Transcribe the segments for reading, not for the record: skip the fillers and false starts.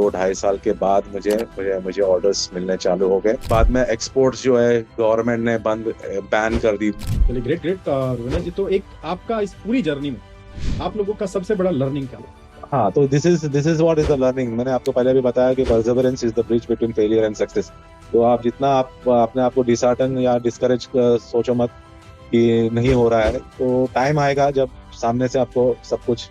2-2.5 साल के बाद मुझे मुझे मुझे ऑर्डर्स मिलने चालू हो गए। बाद में एक्सपोर्ट्स जो है गवर्नमेंट ने बैन कर दी। चलिए, ग्रेट ग्रेट रविना जी, तो एक आपका इस पूरी जर्नी में आप लोगों का सबसे बड़ा लर्निंग क्या हुआ? हाँ, तो this is what is the learning. मैंने आपको पहले भी बताया कि Perseverance is the bridge between failure and success. तो आप जितना आप अपने आप को डिसहार्टन या डिस्करेज सोचो मत कि नहीं हो रहा है, तो टाइम आएगा जब सामने से आपको सब कुछ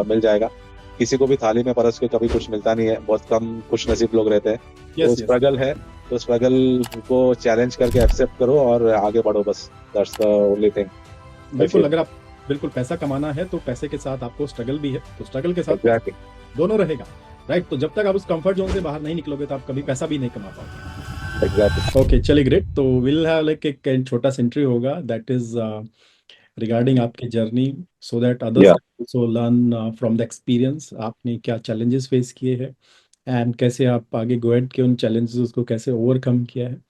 मिल जाएगा। किसी को भी थाली में परस के कभी कुछ मिलता नहीं है, बहुत कम खुश नसीब लोग रहते हैं। तो यस यस, स्ट्रगल है, तो स्ट्रगल को चैलेंज करके एक्सेप्ट करो और आगे बढ़ो, बस that's the only thing I बिल्कुल। फील। अगर आप बिल्कुल पैसा कमाना है तो पैसे के साथ आपको स्ट्रगल भी है, तो स्ट्रगल के साथ एग्जैक्टली, दोनों रहेगा। राइट, तो जब तक आप उस कंफर्ट जोन से बाहर नहीं निकलोगे तो आप कभी पैसा भी नहीं कमा पाओगे। एग्जैक्टली। ओके, चलिए ग्रेट। तो विल हैव लाइक एक छोटा सा एंट्री होगा दैट इज रिगार्डिंग आपकी जर्नी, सो दैट अदर्स या also learn from the experience. आपने क्या चैलेंजेस फेस किए हैं एंड कैसे आप आगे गो एड के उन चैलेंजेस को कैसे ओवरकम किया है।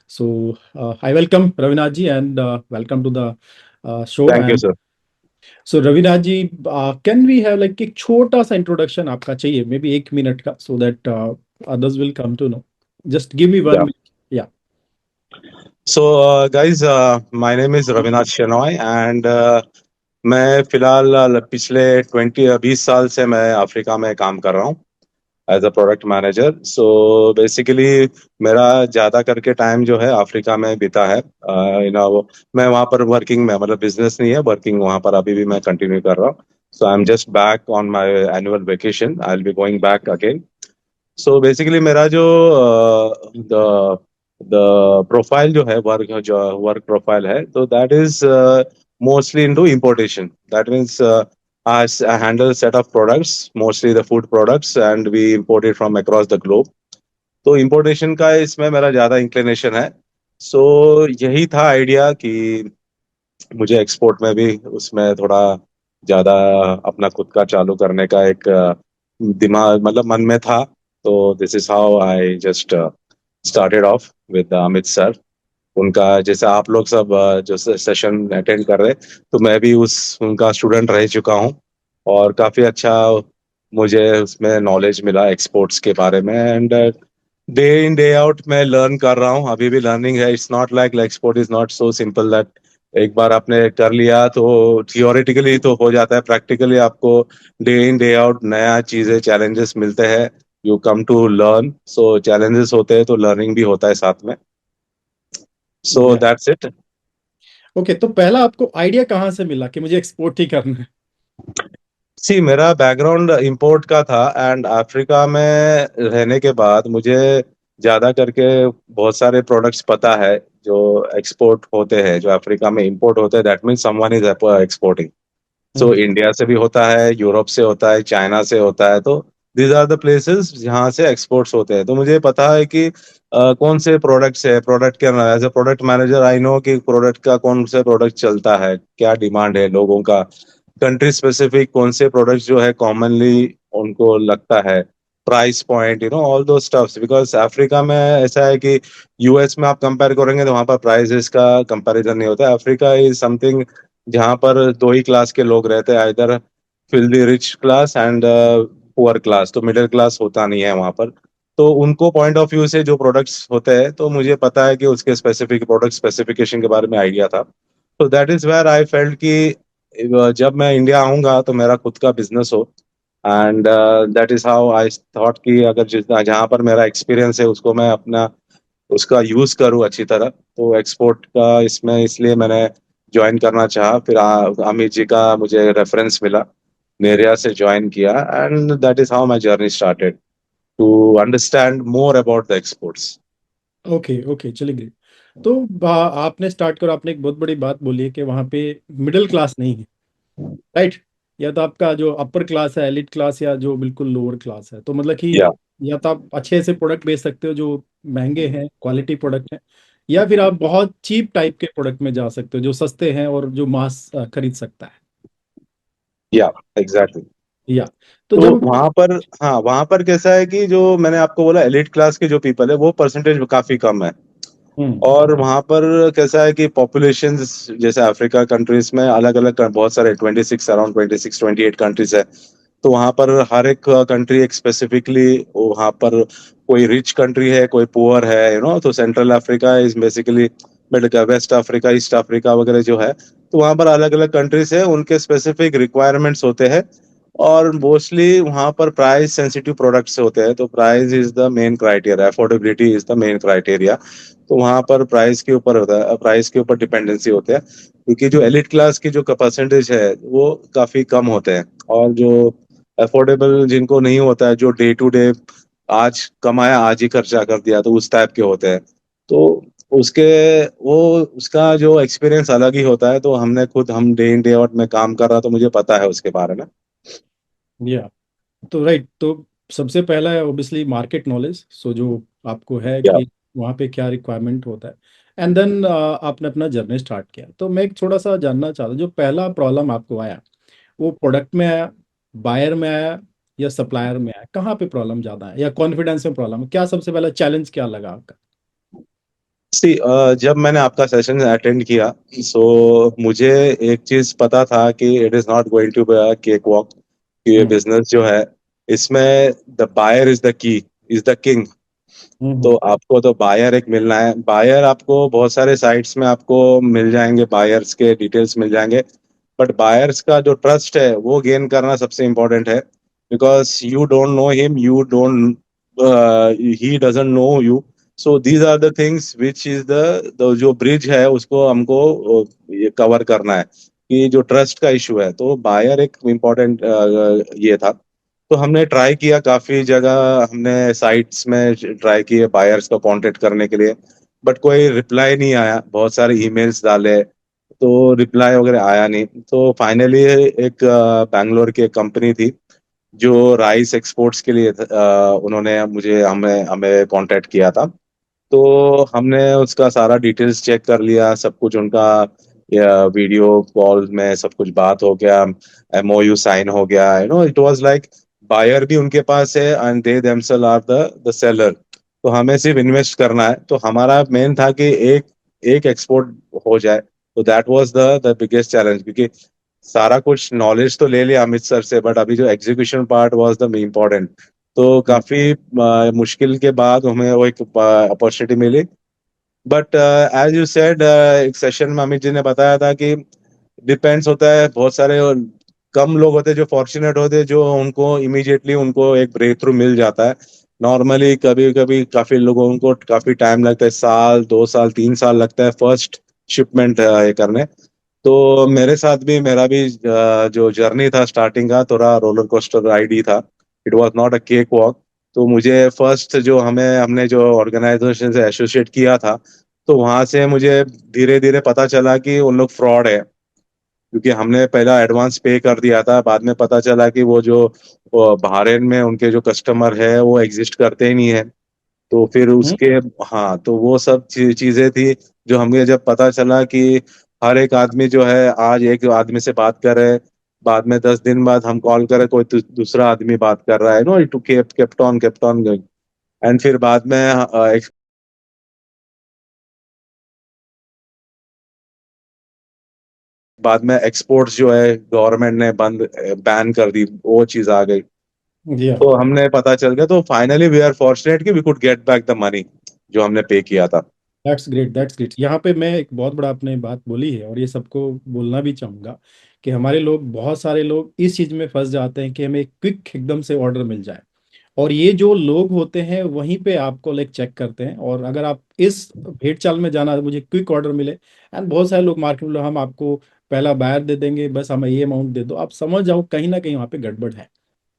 So I welcome Ravinath ji and welcome to the show. Thank you and sir. So Ravinath ji, can we have like एक छोटा सा इंट्रोडक्शन आपका चाहिए, मे बी 1 मिनट का, so that others will come to know. Just give me 1 minute. Yeah so guys, my name is Ravinath Shenoy and मैं फिलहाल पिछले 20 साल से मैं अफ्रीका में काम कर रहा हूँ as a product manager. So basically मेरा ज़्यादा करके टाइम जो है अफ्रीका में बीता है। वो मैं वहाँ पर वर्किंग में, मतलब बिजनेस नहीं है, वर्किंग वहाँ पर अभी भी मैं कंटिन्यू कर रहा हूँ। So I am just back on my annual vacation, I will be going back again. So basically मेरा जो द द प्रोफाइल जो है, वर्क प्रोफाइल है, तो that is mostly into importation. That means I handle a set of products, mostly the food products, and we import it from across the globe. तो importation का इसमें मेरा ज़्यादा inclination है। सो यही था आइडिया कि मुझे एक्सपोर्ट में भी उसमें थोड़ा ज़्यादा अपना खुद का चालू करने का एक दिमाग, मतलब मन में था। तो this is how I just started off with Amit sir. उनका जैसे आप लोग सब जो सेशन अटेंड कर रहे, तो मैं भी उस उनका स्टूडेंट रह चुका हूँ और काफ़ी अच्छा मुझे उसमें नॉलेज मिला एक्सपोर्ट्स के बारे में। And day in day out मैं लर्न कर रहा हूँ, अभी भी लर्निंग है। It's not like export is not so simple that एक बार आपने कर लिया तो थियोरेटिकली तो हो जाता है, प्रैक्टिकली आपको डे इन डे आउट नया चीज़ें, चैलेंजेस मिलते हैं। You come to learn, so challenges होते हैं तो लर्निंग भी होता है साथ में। So that's it. ओके, तो पहला आपको आइडिया कहाँ से मिला कि मुझे एक्सपोर्ट ही करना है? सी, मेरा बैकग्राउंड इंपोर्ट का था एंड अफ्रीका में रहने के बाद मुझे ज़्यादा करके बहुत सारे प्रोडक्ट्स पता है जो एक्सपोर्ट होते हैं, जो अफ्रीका में इंपोर्ट होते हैं। That means someone is exporting. So hmm, India से भी होता है, यूरोप से होता है, चाइना से होता है। तो दीज आर द प्लेसेस जहाँ से एक्सपोर्ट्स होते हैं। तो मुझे पता है कि कौन से प्रोडक्ट्स है, प्रोडक्ट के as a product manager I know कि प्रोडक्ट का कौन से प्रोडक्ट चलता है, क्या डिमांड है लोगों का, कंट्री स्पेसिफिक कौन से प्रोडक्ट्स जो है कॉमनली उनको लगता है, प्राइस पॉइंट, ऑल दो स्टफ्स। बिकॉज अफ्रीका में ऐसा है कि यूएस में आप कंपेयर करेंगे तो वहाँ पर प्राइसेस का कंपैरिजन नहीं होता है। अफ्रीका इज समथिंग जहाँ पर दो ही क्लास के लोग रहते हैं, इधर filthy rich class and poor class. तो मिडिल क्लास होता नहीं है वहाँ पर। तो उनको पॉइंट ऑफ व्यू से जो प्रोडक्ट्स होते हैं, तो मुझे पता है कि उसके स्पेसिफिक प्रोडक्ट स्पेसिफिकेशन के बारे में आइडिया था। तो that is where I felt कि जब मैं इंडिया आऊंगा तो मेरा खुद का बिजनेस हो। And that is how I thought कि अगर जितना जहाँ पर मेरा एक्सपीरियंस है उसको मैं अपना उसका यूज करूँ अच्छी तरह, तो एक्सपोर्ट का इसमें इसलिए मैंने ज्वाइन करना चाहा। फिर अमित जी का मुझे रेफरेंस मिला, नेरिया से ज्वाइन किया, and that is how my journey started to understand more about the exports. Okay okay, चलिए ग्रेट। तो आपने स्टार्ट करो, आपने एक बहुत बड़ी बात बोली है कि वहाँ पे मिडिल क्लास नहीं है। राइट, या तो आपका जो अपर क्लास है, एलिट क्लास, या जो बिल्कुल लोअर क्लास है। तो मतलब कि या या तो आप अच्छे से प्रोडक्ट बेच सकते हो जो महंगे हैं, क्वालिटी प्रोडक्ट हैं, या फिर आप बहुत चीप टाइप के प्रोडक्ट में जा सकते हो जो सस्ते हैं और जो मास खरीद सकता है। या एग्जैक्टली। या तो तो जब वहां पर, हाँ, वहां पर कैसा है कि जो मैंने आपको बोला एलिट क्लास के जो पीपल है वो परसेंटेज काफी कम है। हम्म और वहां पर कैसा है कि पॉपुलेशन, जैसे अफ्रीका कंट्रीज में अलग अलग बहुत सारे 26, अराउंड 26-28 कंट्रीज है। तो वहाँ पर हर एक कंट्री एक स्पेसिफिकली, वहाँ पर कोई रिच कंट्री है, कोई पुअर है, तो central Africa is basically middle, west Africa, east Africa वगैरह जो है, तो वहाँ पर अलग अलग कंट्रीज है, उनके स्पेसिफिक रिक्वायरमेंट्स होते हैं। और मोस्टली वहाँ पर प्राइस सेंसिटिव प्रोडक्ट्स होते हैं, तो price is the main criteria, affordability is the main criteria. तो वहाँ पर प्राइस के ऊपर होता है, प्राइस के ऊपर डिपेंडेंसी होते हैं, क्योंकि जो एलिट क्लास की जो परसेंटेज है वो काफी कम होते हैं, और जो अफोर्डेबल जिनको नहीं होता है, जो डे टू डे आज कमाया आज ही खर्चा कर दिया, तो उस टाइप के होते हैं। तो उसके वो उसका जो एक्सपीरियंस अलग ही होता है। तो हम डे इन डे आउट में काम कर रहा, तो मुझे पता है उसके बारे में। या तो राइट, तो सबसे पहला है ऑब्वियसली मार्केट नॉलेज, सो जो आपको है या कि वहाँ पे क्या रिक्वायरमेंट होता है। एंड देन आपने अपना जर्नी स्टार्ट किया, तो मैं एक थोड़ा सा जानना चाहता हूँ, जो पहला प्रॉब्लम आपको आया वो प्रोडक्ट में आया, बायर में आया, या सप्लायर में आया? कहाँ पे प्रॉब्लम ज़्यादा है, या कॉन्फिडेंस में प्रॉब्लम है? क्या सबसे पहला चैलेंज क्या लगा आपका? सी, जब मैंने आपका सेशन अटेंड किया, सो मुझे एक चीज पता था कि it is not going to be a cake walk. ये हम्म बिजनेस जो है, इसमें the buyer is the key, is the king. तो हम्म आपको तो बायर एक मिलना है। बायर आपको बहुत सारे साइट्स में आपको मिल जाएंगे, बायर्स के डिटेल्स मिल जाएंगे, बट बायर्स का जो ट्रस्ट है वो गेन करना सबसे इम्पोर्टेंट है। Because you don't know him, you don't, he doesn't know you. So these are the things which is the जो ब्रिज है उसको हमको ये कवर करना है, कि जो ट्रस्ट का इशू है। तो बायर एक इम्पोर्टेंट ये था। तो हमने ट्राई किया काफी जगह, हमने साइट्स में ट्राई किए बायर्स को कांटेक्ट करने के लिए, बट कोई रिप्लाई नहीं आया। बहुत सारे ईमेल्स डाले, तो रिप्लाई वगैरह आया नहीं। तो फाइनली एक बैंगलोर की एक कंपनी थी जो राइस एक्सपोर्ट्स के लिए उन्होंने हमें हमें कांटेक्ट किया था। तो हमने उसका सारा डिटेल्स चेक कर लिया, सब कुछ उनका, वीडियो कॉल में सब कुछ बात हो गया, एमओयू साइन हो गया, इट वाज लाइक बायर भी उनके पास है and they themselves are the seller. तो हमें सिर्फ इन्वेस्ट करना है। तो हमारा मेन था कि एक एक एक्सपोर्ट हो जाए। तो that was the biggest challenge, क्योंकि सारा कुछ नॉलेज तो ले लिया अमित सर से, बट अभी जो execution part was the important. तो काफी मुश्किल के बाद हमें वो एक अपॉर्चुनिटी मिली। बट एज यू सेड, एक सेशन में अमित जी ने बताया था कि डिपेंड्स होता है, बहुत सारे कम लोग होते हैं जो फॉर्चुनेट होते हैं, जो उनको इमीडिएटली उनको एक ब्रेक थ्रू मिल जाता है। नॉर्मली कभी कभी काफी लोगों को काफी टाइम लगता है, साल 2 साल 3 साल लगता है फर्स्ट शिपमेंट ये करने। तो मेरे साथ भी, मेरा भी जो जर्नी था स्टार्टिंग का, थोड़ा रोलर कोस्टर राइड ही था। It was not a cake walk. तो मुझे फर्स्ट जो हमने जो ऑर्गेनाइजेशन से एसोसिएट किया था, तो वहां से मुझे धीरे धीरे पता चला कि उन लोग फ्रॉड है, क्योंकि हमने पहला एडवांस पे कर दिया था। बाद में पता चला कि वो बहरेन में उनके जो कस्टमर है वो एग्जिस्ट करते ही नहीं है। तो फिर हम्म उसके, हाँ, तो वो सब चीजें थी जो हमें जब पता चला कि हर एक आदमी जो है, आज एक आदमी से बात कर रहे, बाद में 10 दिन बाद हम कॉल करें, कोई दूसरा आदमी बात कर रहा है, no, to kept on going. And फिर बाद में एक्सपोर्ट्स जो है गवर्नमेंट ने बंद, बैन कर दी, वो चीज आ गई। जी हाँ। तो हमने पता चल गया, तो फाइनली वी आर फॉर्चुनेट कि we could get back the money जो हमने पे किया था। That's great, that's great. यहाँ पे मैं एक बहुत बड़ा आपने बात बोली है, और ये सबको बोलना भी चाहूंगा कि हमारे लोग, बहुत सारे लोग इस चीज में फंस जाते हैं कि हमें क्विक एकदम से ऑर्डर मिल जाए। और ये जो लोग होते हैं वहीं पे आपको लाइक चेक करते हैं, और अगर आप इस भेड़ चाल में जाना, मुझे क्विक ऑर्डर मिले, एंड बहुत सारे लोग मार्केट में, हम आपको पहला बायर दे देंगे, बस हमें ये अमाउंट दे दो, आप समझ जाओ कहीं ना कहीं वहाँ पे गड़बड़ है।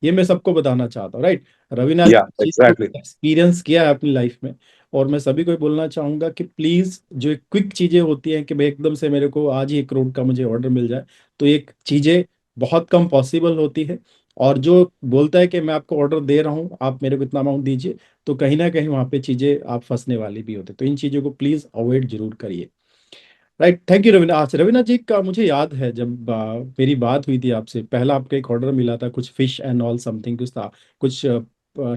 ये मैं सबको बताना चाहता हूँ, राइट? रविनाथ या जी को एग्जैक्टली। एक्सपीरियंस किया है अपनी लाइफ में। और मैं सभी को बोलना चाहूंगा कि प्लीज, जो क्विक चीजें होती हैं कि भाई एकदम से मेरे को आज ही 1 करोड़ का मुझे ऑर्डर मिल जाए, तो ये चीजें बहुत कम पॉसिबल होती है। और जो बोलता है कि मैं आपको ऑर्डर दे रहा हूँ, आप मेरे को इतना अमाउंट दीजिए, तो कहीं ना कहीं वहाँ पे चीजें आप फंसने वाली भी होती है। तो इन चीजों को प्लीज अवॉइड जरूर करिए। Right, thank you Raveena. अच्छा रवीना जी का मुझे याद है, जब मेरी बात हुई थी आपसे, पहला आपका एक ऑर्डर मिला था, कुछ फिश एंड ऑल समथिंग कुछ था, कुछ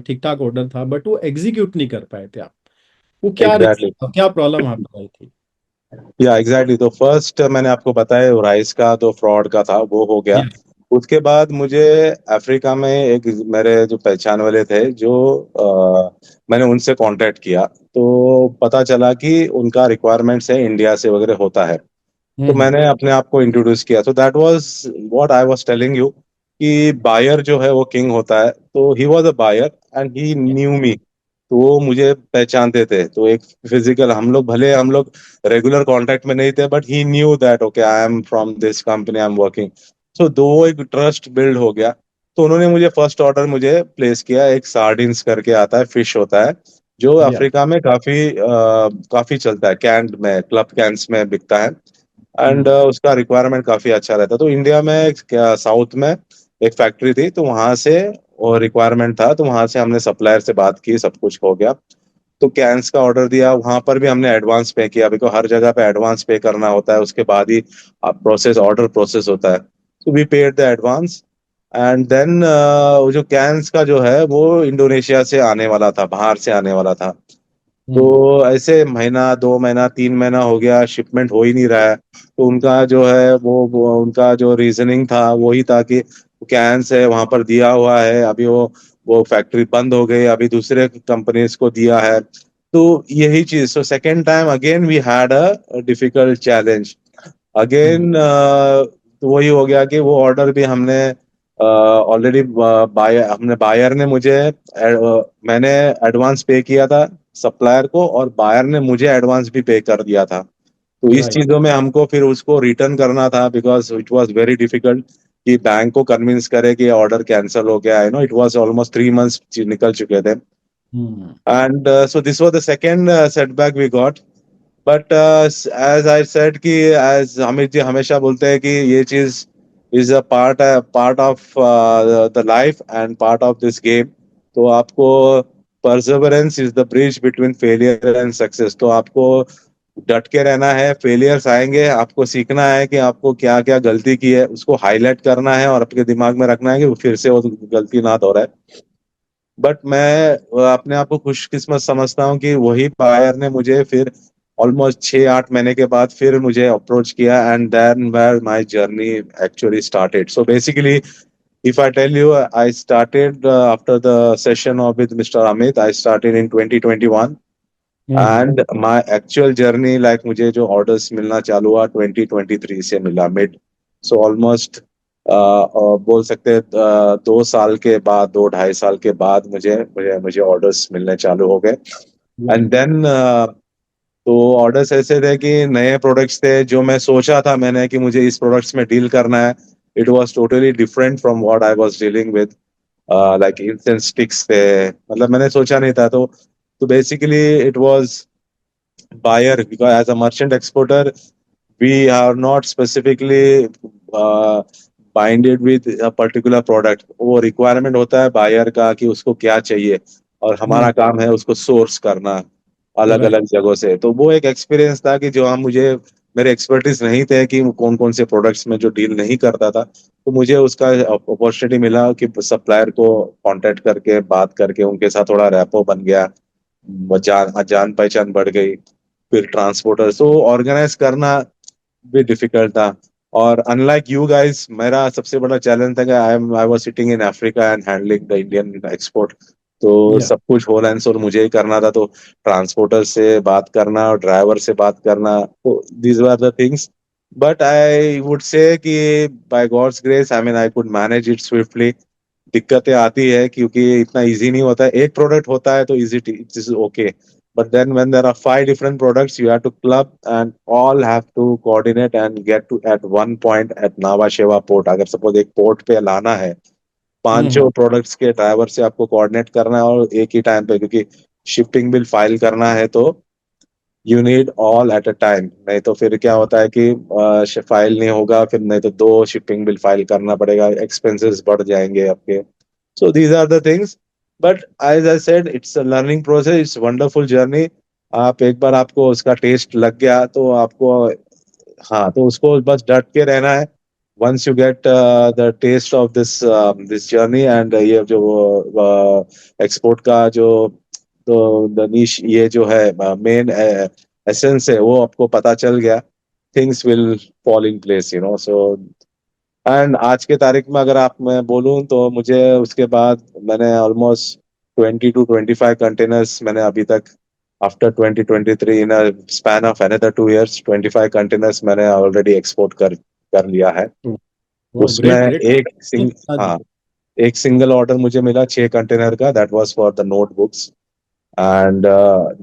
ठीक ठाक ऑर्डर था, बट वो एग्जीक्यूट नहीं कर पाए थे आप। वो क्या रीजन एग्जैक्टली। था, क्या प्रॉब्लम आपको आई थी? या एग्जैक्टली। तो फर्स्ट मैंने आपको बताया राइस का तो फ्रॉड का था, वो हो गया। उसके बाद मुझे अफ्रीका में एक मेरे जो पहचान वाले थे जो मैंने उनसे कांटेक्ट किया, तो पता चला कि उनका रिक्वायरमेंट्स है इंडिया से वगैरह होता है। तो हम्म। मैंने अपने आप को इंट्रोड्यूस किया। तो that was what I was telling you कि बायर जो है वो किंग होता है। तो he was a buyer and he knew me. तो वो मुझे पहचानते थे। तो एक फिजिकल, हम लोग रेगुलर कांटेक्ट में नहीं थे, but he knew that okay I am from this company, I am working. So दो एक ट्रस्ट बिल्ड हो गया। तो उन्होंने मुझे फर्स्ट ऑर्डर मुझे प्लेस किया। एक सार्डिन्स करके आता है, फिश होता है, जो या। अफ्रीका में काफी चलता है, कैंड में, क्लब कैंस में बिकता है। एंड हम्म। उसका रिक्वायरमेंट काफी अच्छा रहता। तो इंडिया में क्या, साउथ में एक फैक्ट्री थी, तो वहां से वो रिक्वायरमेंट था, तो वहां से हमने सप्लायर से बात की, सब कुछ हो गया। तो कैंस का ऑर्डर दिया, वहां पर भी हमने एडवांस पे किया, बिकॉज हर जगह पे एडवांस पे करना होता है, उसके बाद ही ऑर्डर प्रोसेस होता है। तो we paid the advance. And then जो कैंस का जो है वो इंडोनेशिया से आने वाला था, बाहर से आने वाला था। तो हम्म। ऐसे महीना, 2 महीना, 3 महीना हो गया, शिपमेंट हो ही नहीं रहा है। तो उनका जो है वो उनका जो रीजनिंग था वही था कि कैंस है वहां पर दिया हुआ है, अभी वो फैक्ट्री बंद हो गई, अभी दूसरे कंपनीज को दिया है। तो यही चीज, so second time again we had a difficult challenge hmm. Again. तो वही हो गया कि वो ऑर्डर भी हमने ऑलरेडी बायर ने मुझे मैंने एडवांस पे किया था सप्लायर को, और बायर ने मुझे एडवांस भी पे कर दिया था। तो इस राइट। चीजों में हमको फिर उसको रिटर्न करना था, because it was very difficult कि बैंक को कन्विंस करे कि ऑर्डर कैंसिल हो गया है। No, it was almost 3 months निकल चुके थे। Hmm. And so this was the second setback we got. But as I said कि एज हामिद जी हमेशा बोलते हैं कि ये चीज is a part of the life and part of this game. तो आपको perseverance is the bridge between failure and success. तो आपको डट के रहना है, फेलियर्स आएंगे, आपको सीखना है कि आपको क्या क्या गलती की है, उसको हाईलाइट करना है और अपने दिमाग में रखना है कि फिर से वो गलती ना दोहराए। बट मैं अपने आप को खुशकिस्मत समझता हूँ कि वही बायर ने मुझे फिर ऑलमोस्ट 6-8 महीने के बाद फिर मुझे अप्रोच किया, and then where my journey actually started. So basically, if I tell you, I started after the session of with Mr. Amit, I started in 2021, hmm. and my actual journey, like मुझे जो orders मिलना चालू हुआ 2023 से मिला mid. So almost बोल सकते हैं 2 साल के बाद, 2 ढाई साल के बाद मुझे मुझे मुझे ऑर्डर्स मिलने चालू हो गए। या। एंड देन तो ऑर्डर्स ऐसे थे कि नए प्रोडक्ट्स थे, जो मैं सोचा था मैंने कि मुझे इस प्रोडक्ट्स में डील करना है, it was totally different from what I was dealing with. Like incense sticks थे, मतलब मैंने सोचा नहीं था। तो basically it was buyer, because as a merchant exporter we are not specifically binded with a particular product। वो requirement होता है बायर का कि उसको क्या चाहिए, और हमारा हम्म। काम है उसको सोर्स करना अलग राइट। अलग जगहों से। तो वो एक एक्सपीरियंस था कि जो हम मुझे मेरे एक्सपर्टीज नहीं थे कि कौन कौन से प्रोडक्ट्स में जो डील नहीं करता था। तो मुझे उसका अपॉर्चुनिटी मिला कि सप्लायर को कांटेक्ट करके बात करके उनके साथ थोड़ा रैपो बन गया, जान जान पहचान बढ़ गई। फिर ट्रांसपोर्टर तो ऑर्गेनाइज करना भी डिफिकल्ट था। और अनलाइक यू गाइस, मेरा सबसे बड़ा चैलेंज था कि I was sitting in Africa and handling the Indian export. तो या। सब कुछ होल एंड सोल मुझे ही करना था। तो ट्रांसपोर्टर से बात करना और ड्राइवर से बात करना, तो these were the things. But I would say कि by God's grace, I mean, I could manage it swiftly. दिक्कतें आती है क्योंकि इतना इजी नहीं होता है। एक प्रोडक्ट होता है तो easy, it is okay. But then when there are 5 different products, you have to club and all have to coordinate and get to at one point at Nhava Sheva port। अगर suppose एक port पे लाना है, पांचों हम्म। Products के driver से आपको coordinate करना है और एक ही टाइम पे, क्योंकि शिपिंग बिल फाइल करना है तो you need all at a time. नहीं तो फिर क्या होता है कि फाइल नहीं होगा, फिर नहीं तो दो शिपिंग बिल फाइल करना पड़ेगा, एक्सपेंसेस बढ़ जाएंगे आपके। So these are the things. But as I said, it's a learning process, it's wonderful journey. आप एक बार आपको उसका टेस्ट लग गया तो आपको, हाँ, तो उसको बस डट के रहना है। Once you get the taste of this journey, and ये जो एक्सपोर्ट का जो, तो द नीश, ये जो है मेन एसेंस है, वो आपको पता चल गया, things will fall in place, so and आज के तारीख में अगर आप मैं बोलूँ तो मुझे उसके बाद मैंने ऑलमोस्ट 20 to 25 कंटेनर्स मैंने अभी तक after 2023 in span of another 2 years 25 containers मैंने ऑलरेडी एक्सपोर्ट कर कर लिया है। वाह, उसमें ग्रेट ग्रेट। एक सिंग हाँ जी। हाँ, एक सिंगल ऑर्डर मुझे मिला 6 कंटेनर का, that was for the notebooks. And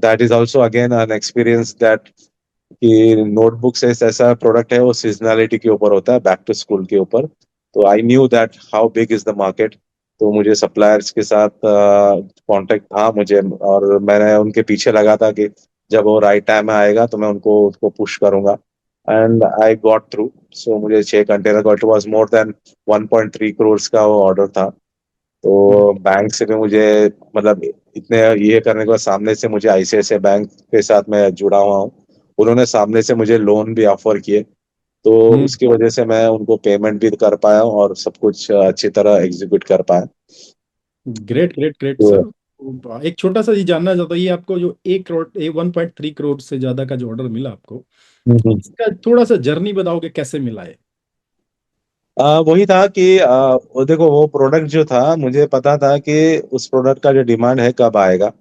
that is also again an experience that कि नोटबुक्स एक ऐसा प्रोडक्ट है वो सीजनैलिटी के ऊपर होता है, बैक टू स्कूल के ऊपर। तो I knew that how big is the market. तो मुझे सप्लायर्स के साथ कांटेक्ट था मुझे, और मैंने उनके पीछे लगा था कि जब वो राइट टाइम में आएगा तो मैं उनको उसको पुश करूंगा। And I got through. So मुझे 6 कंटेनर का, it was more than 1.3 crore का वो ऑर्डर था। तो ग्रेट। बैंक से भी मुझे, मतलब इतने ये करने के बाद सामने से मुझे आईसीआईसीआई बैंक के साथ मैं जुड़ा हुआ हूँ। उन्होंने सामने से मुझे लोन भी ऑफर किए। तो हम्म। उसकी वजह से मैं उनको पेमेंट भी कर पाया हूँ और सब कुछ अच्छी तरह एग्जीक्यूट कर पाया। ग्रेट ग्रेट ग्रेट तो सर। एक छोटा सा ये जानना चाहता हूँ, ये आपको जो 1.3 करोड़ से ज्यादा का जो ऑर्डर मिला आपको, हम्म। इसका थोड़ा सा जर्नी बताओगे कैसे मिला है? वही था कि वो देखो, वो प्रोडक्ट जो था मुझे पता था कि उस प्रोडक्ट का जो डिमांड है कब आएगा।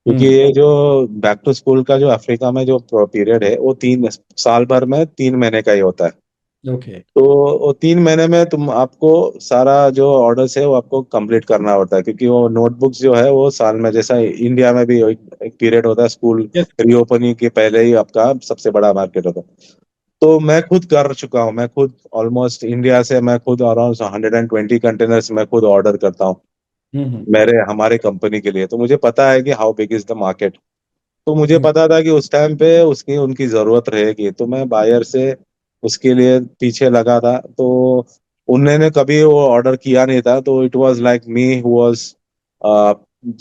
क्योंकि हम्म। ये जो बैक टू स्कूल का जो अफ्रीका में जो पीरियड है वो 3 साल भर में 3 महीने का ही होता है। ओके। तो वो 3 महीने में तुम आपको सारा जो ऑर्डर्स है वो आपको कंप्लीट करना होता है, क्योंकि वो नोटबुक्स जो है वो साल में, जैसा इंडिया में भी एक पीरियड होता है स्कूल यस। रीओपनिंग के पहले ही आपका सबसे बड़ा मार्केट होता है। तो मैं खुद कर चुका हूँ, मैं खुद ऑलमोस्ट इंडिया से मैं खुद अराउंड 120 कंटेनर्स मैं खुद ऑर्डर करता हूँ हम्म। मेरे हमारे कंपनी के लिए। तो मुझे पता है कि how big is the market. तो मुझे हम्म। पता था कि उस टाइम पे उसकी उनकी जरूरत रहेगी, तो मैं बायर से उसके लिए पीछे लगा था। तो उन्होंने कभी वो ऑर्डर किया नहीं था, तो it was like me who was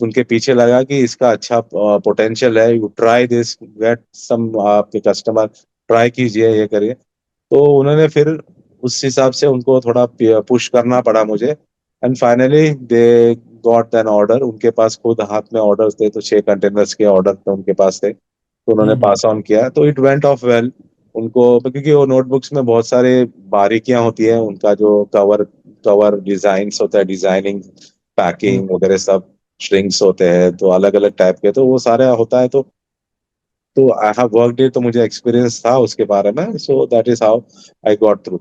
उनके पीछे लगा कि इसका अच्छा पोटेंशियल है, you try this, get some आपके कस्टमर, ट्राई कीजिए, ये करिए। तो उन्होंने फिर उस हिसाब से उनको थोड़ा पुश करना पड़ा मुझे। And finally they got an order. उनके पास खुद हाथ में ऑर्डर थे, तो 6 कंटेनर्स के ऑर्डर तो उनके पास थे, तो उन्होंने हम्म। पास ऑन किया। तो इट वेंट ऑफ वेल उनको, क्योंकि वो नोटबुक्स में बहुत सारे बारीकियां होती है, उनका जो कवर कवर डिजाइन्स होता है, डिजाइनिंग, हम्म। पैकिंग वगैरह सब, श्रिंक्स होते हैं तो अलग अलग टाइप के, तो वो सारे होता है। तो आई हैव वर्कड इट, तो मुझे एक्सपीरियंस था उसके बारे में। So that is how I got through.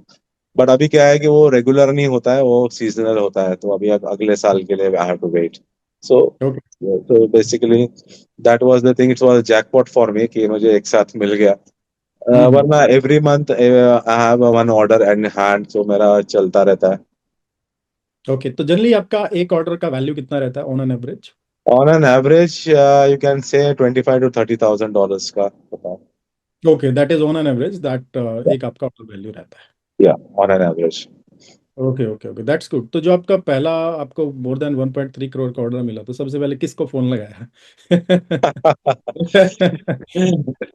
But अभी क्या है कि वो रेगुलर नहीं होता है, वो सीजनल होता है, तो अभी अगले साल के लिए I have to wait. So okay. तो basically that was the thing, it was jackpot for me कि मुझे एक साथ मिल गया। हम्म। वरना every month I have one order in hand, तो मेरा चलता रहता है। ओके, तो जनरली आपका एक ऑर्डर का वैल्यू कितना रहता है on an average? On an average you can say $25,000 to $30,000 का होता है। Okay, that is on an average that एक आपका ऑर्डर वैल्यू रहता है। या on an average. Okay okay okay, that's good. तो जो आपका पहला आपको मोर देन 1.3 करोड़ का ऑर्डर मिला, तो सबसे पहले किसको फोन लगाया? किससे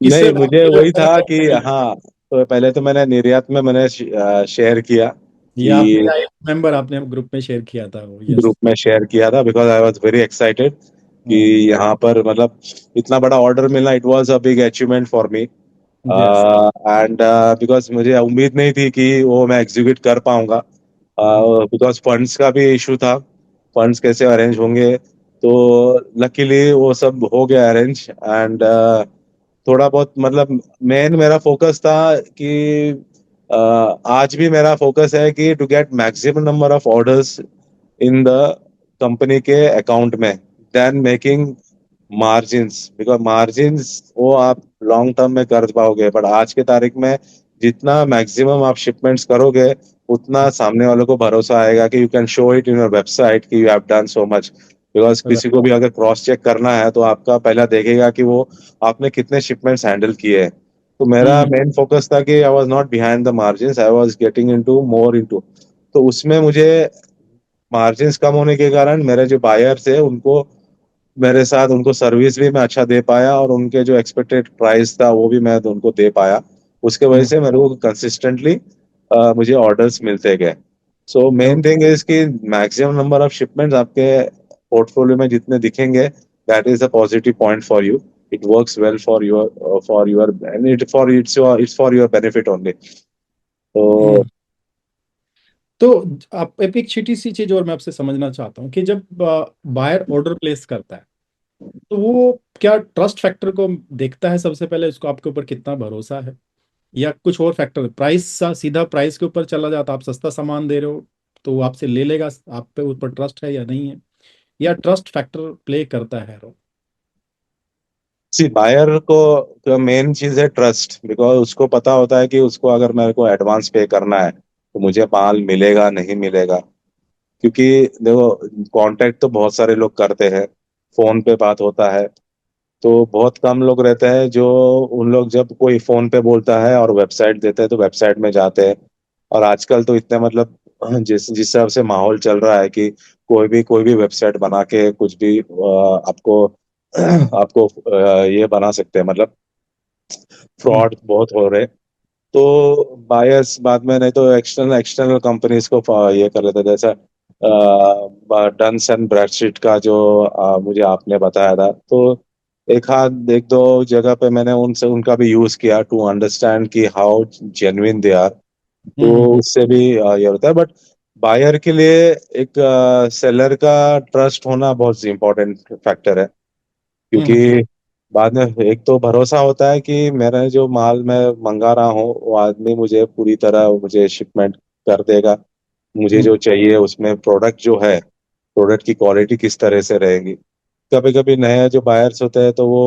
नहीं, बात मुझे की जो वही पहला था कि, ऑर्डर मिला? हाँ, तो पहले तो मैंने निर्यात में मैंने शेयर किया ये आपने कि मेंबर आपने ग्रुप में शेयर किया था वो, यस। ग्रुप में शेयर किया था, because I was very excited कि हम्म। यहाँ पर मतलब इतना बड़ा ऑर्डर मिला, it was a big achievement for me. Yes. And because मुझे उम्मीद नहीं थी कि वो मैं एग्जीक्यूट कर पाऊंगा, बिकॉज फंड्स का भी इशू था, फंड्स कैसे अरेंज होंगे। तो लकीली वो सब हो गया अरेंज। एंड थोड़ा बहुत, मतलब मेन मेरा फोकस था कि आज भी मेरा फोकस है कि to get maximum number of orders in the company के अकाउंट में, then making margins, because margins वो आप लॉन्ग टर्म में कर पाओगे, बट आज के तारीख में जितना मैक्सिमम आप शिपमेंट्स करोगे उतना सामने वालों को भरोसा आएगा कि you can show it in your website कि you have done so much. Because किसी को भी अगर क्रॉस चेक करना है तो आपका पहला देखेगा कि वो आपने कितने शिपमेंट्स हैंडल किए हैं। तो मेरा हम्म। मेन फोकस था कि I was not behind the margins, I was getting into more into. तो उसमें मुझे मार्जिन्स कम होने के कारण मेरे जो बायर थे उनको, मेरे साथ उनको सर्विस भी मैं अच्छा दे पाया, और उनके जो एक्सपेक्टेड प्राइस था वो भी मैं उनको दे पाया। उसके वजह हम्म। से मेरे को कंसिस्टेंटली मुझे ऑर्डर्स मिलते गए। So main okay. Thing is कि मैक्सिमम नंबर ऑफ शिपमेंट्स आपके पोर्टफोलियो में जितने दिखेंगे, that is a positive point for you. It works well for your and it for its for your benefit only. तो हम्म। तो आप एक छोटी सी चीज और मैं आपसे समझना चाहता हूँ कि जब बायर ऑर्डर प्लेस करता है तो वो क्या ट्रस्ट फैक्टर को देखता है सबसे पहले, उसको आपके ऊपर कितना भरोसा है, या कुछ और फैक्टर, प्राइस सीधा प्राइस के ऊपर चला जाता, आप सस्ता सामान दे रहे हो तो वो आपसे ले लेगा, आप पे ऊपर ट्रस्ट है या नहीं है, या ट्रस्ट फैक्टर प्ले करता है रोल? सी बायर को मेन चीज है ट्रस्ट, बिकॉज उसको पता होता है कि उसको अगर मेरे को एडवांस पे करना है तो मुझे माल मिलेगा नहीं मिलेगा। क्योंकि देखो, कांटेक्ट तो बहुत सारे लोग करते हैं, फोन पे बात होता है, तो बहुत कम लोग रहते हैं जो, उन लोग जब कोई फोन पे बोलता है और वेबसाइट देते हैं तो वेबसाइट में जाते हैं। और आजकल तो इतने मतलब जिस हिसाब से माहौल चल रहा है कि कोई भी वेबसाइट बना के कुछ भी आपको आपको ये बना सकते हैं, मतलब हम्म। फ्रॉड बहुत हो रहे। तो बायर्स बाद में, नहीं तो एक्सटर्नल एक्सटर्नल कंपनीज को ये कर लेते हैं, जैसा डन्स एंड ब्रैडस्ट्रीट का जो मुझे आपने बताया था, तो एक दो जगह पे मैंने उनसे उनका भी यूज किया टू अंडरस्टैंड कि हाउ जेन्युइन दे आर। तो हम्म। उससे भी ये होता है, बट बायर के लिए एक सेलर का ट्रस्ट होना बहुत इंपॉर्टेंट फैक्टर है। हम्म। क्योंकि बाद में एक तो भरोसा होता है कि मेरा जो माल मैं मंगा रहा हूँ वो आदमी मुझे पूरी तरह मुझे शिपमेंट कर देगा, मुझे हम्म। जो चाहिए उसमें प्रोडक्ट जो है, प्रोडक्ट की क्वालिटी किस तरह से रहेगी। कभी कभी नए जो बायर्स होते हैं तो वो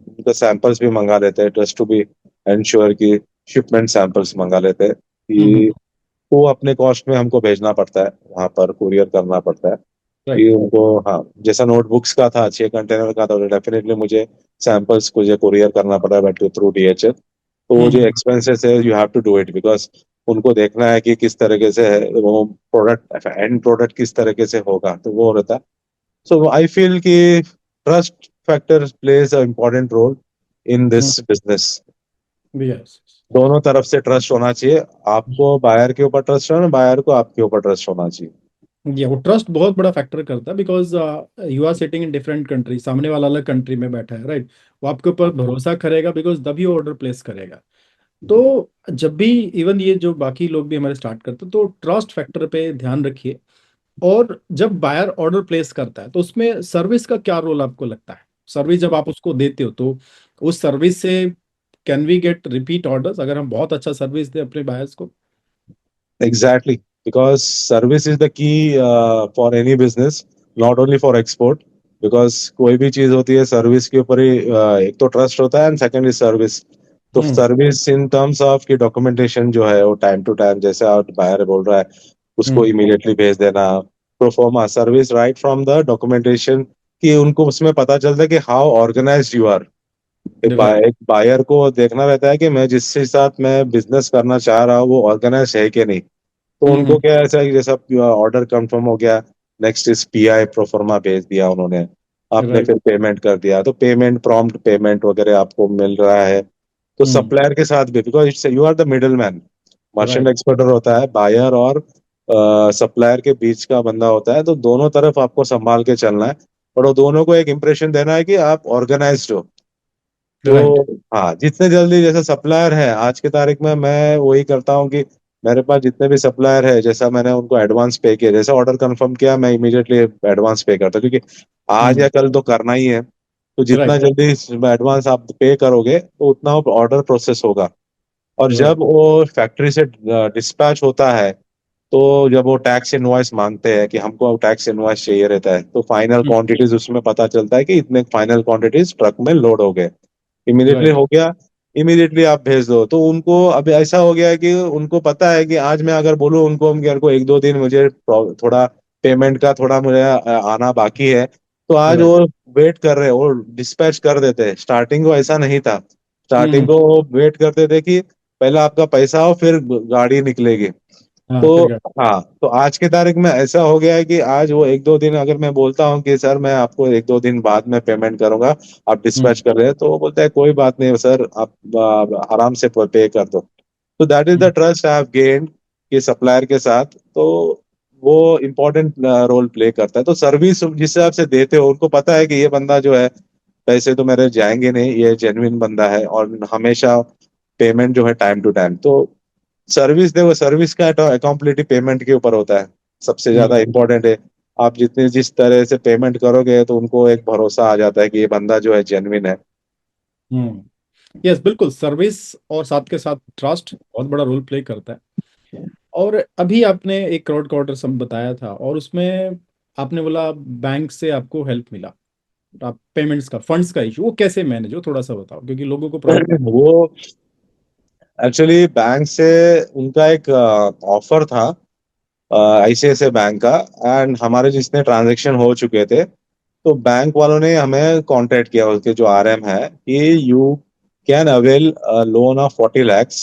उनका सैंपल्स भी मंगा लेते हैं, जस्ट टू बी एंश्योर कि शिपमेंट सैंपल्स मंगा लेते हैं कि वो अपने कॉस्ट में हमको भेजना पड़ता है, वहां पर कुरियर करना पड़ता है कि राइट। उनको। हाँ, जैसा नोटबुक्स का था 6 कंटेनर का था, तो डेफिनेटली मुझे सैंपल्स को जो कुरियर करना पड़ा है थ्रू DHL। तो वो जो हम्म। एक्सपेंसेस है, you have to do it, because उनको देखना है कि किस तरीके से है वो प्रोडक्ट, एंड प्रोडक्ट किस तरीके से होगा, तो वो रहता है। सो आई फील कि trust factor plays a important role in this business. Yes. दोनों तरफ से ट्रस्ट होना चाहिए, आपको बायर के ऊपर ट्रस्ट होना, बायर को आपके ऊपर ट्रस्ट होना चाहिए। ये वो ट्रस्ट बहुत बड़ा फैक्टर करता है, because you are sitting in different country, सामने वाला अलग कंट्री में बैठा है, राइट? वो आपके ऊपर भरोसा करेगा बिकॉज तभी वो ऑर्डर प्लेस करेगा। तो जब भी इवन ये जो बाकी लोग भी हमारे स्टार्ट करते हैं तो ट्रस्ट फैक्टर पे ध्यान रखिए। और जब बायर ऑर्डर प्लेस करता है तो उसमें सर्विस का क्या रोल आपको लगता है? सर्विस जब आप उसको देते हो तो उस सर्विस से can we get repeat orders, अगर हम बहुत अच्छा सर्विस दें अपने बायर्स को? Exactly, because service is the key for any business, not only for export. Because कोई भी चीज होती है सर्विस के ऊपर ही, एक तो ट्रस्ट होता है एंड सेकंड इज सर्विस। तो हम्म। सर्विस इन टर्म्स ऑफ की डॉक्यूमेंटेशन जो है वो टाइम टू टाइम, जैसे आप बाहर बोल रहा है उसको हम्म। इमीडिएटली भेज देना। Proforma service right from the documentation, कि उनको उसमें पता चलता है कि how organised you are. Right. एक बायर को देखना रहता है कि मैं जिसके साथ मैं बिजनेस करना चाह रहा हूँ वो ऑर्गेनाइज है कि नहीं। तो हम्म। उनको क्या ऐसा है कि जैसा ऑर्डर कंफर्म हो गया, नेक्स्ट इज PI प्रोफर्मा भेज दिया उन्होंने, आपने राइट। फिर पेमेंट कर दिया, तो पेमेंट प्रॉम्प्ट पेमेंट वगैरह आपको मिल रहा है। तो हम्म। सप्लायर के साथ भी, because it's you are the middle man, merchant right. Exporter होता है बायर और सप्लायर के बीच का बंदा होता है, तो दोनों तरफ आपको संभाल के चलना है। और वो दोनों को एक इंप्रेशन देना है कि आप ऑर्गेनाइज्ड हो। राइट। तो हाँ, जितने जल्दी, जैसे सप्लायर है आज की तारीख में, मैं वही करता हूँ कि मेरे पास जितने भी सप्लायर है, जैसा मैंने उनको एडवांस पे किया, जैसे ऑर्डर कंफर्म किया मैं इमीडिएटली एडवांस पे करता हूँ, क्योंकि आज या हम्म। कल तो करना ही है। तो जितना राइट। जल्दी एडवांस आप पे करोगे तो उतना ऑर्डर प्रोसेस होगा। और राइट। जब वो फैक्ट्री से डिस्पैच होता है, तो जब वो टैक्स इनवॉइस मांगते हैं कि हमको टैक्स इनवॉइस चाहिए रहता है, तो फाइनल क्वांटिटीज उसमें पता चलता है कि इतने फाइनल क्वांटिटीज ट्रक में लोड हो गए, इमीडिएटली राइट। हो गया, इमीडिएटली आप भेज दो। तो उनको अभी ऐसा हो गया है कि उनको पता है कि आज मैं अगर बोलूँ उनको मेरे को एक दो दिन मुझे थोड़ा पेमेंट का थोड़ा मुझे आना बाकी है, तो आज राइट। वो वेट कर रहे हैं, वो डिस्पैच कर देते हैं। स्टार्टिंग को ऐसा नहीं था, स्टार्टिंग हम्म। को वो वेट करते थे कि पहले आपका पैसा हो फिर गाड़ी निकलेगी। हाँ, तो फिर क्या? हाँ, तो आज की तारीख में ऐसा हो गया है कि आज वो एक दो दिन अगर मैं बोलता हूँ कि सर मैं आपको एक दो दिन बाद में पेमेंट करूंगा, आप डिस्पैच हम्म। कर रहे हैं, तो वो बोलता है कोई बात नहीं सर, आप आराम से पे कर दो। तो that is the hmm. Trust I have gained कि सप्लायर के साथ। तो वो इम्पोर्टेंट रोल प्ले करता है। तो सर्विस जिस हिसाब से देते हो, उनको पता है कि ये बंदा जो है, पैसे तो मेरे जाएंगे नहीं, ये जेन्युइन बंदा है और हमेशा पेमेंट जो है टाइम टू टाइम। तो सर्विस, देखो सर्विस का अकाउंटेबिलिटी पेमेंट के ऊपर होता है, सबसे ज्यादा हम्म इम्पोर्टेंट है। आप जितनी जिस तरह से पेमेंट करोगे तो उनको एक भरोसा आ जाता है कि ये बंदा जो है जेन्युइन है। हम्म। यस, बिल्कुल, सर्विस और साथ के साथ ट्रस्ट बहुत बड़ा रोल प्ले करता है। और अभी आपने 1 करोड़ का ऑर्डर सम बताया था, और उसमें आपने बोला बैंक से आपको हेल्प मिला, आप पेमेंट्स का, फंड्स का इशू वो कैसे मैनेज हो, थोड़ा सा बताओ, क्योंकि लोगों को प्रॉब्लम। वो एक्चुअली बैंक से उनका एक ऑफर था, आईसीआईसीआई बैंक का। एंड हमारे जितने ट्रांजैक्शन हो चुके थे, तो बैंक वालों ने हमें कांटेक्ट किया, उसके जो आरएम है, कि you can avail loan of 40 lakhs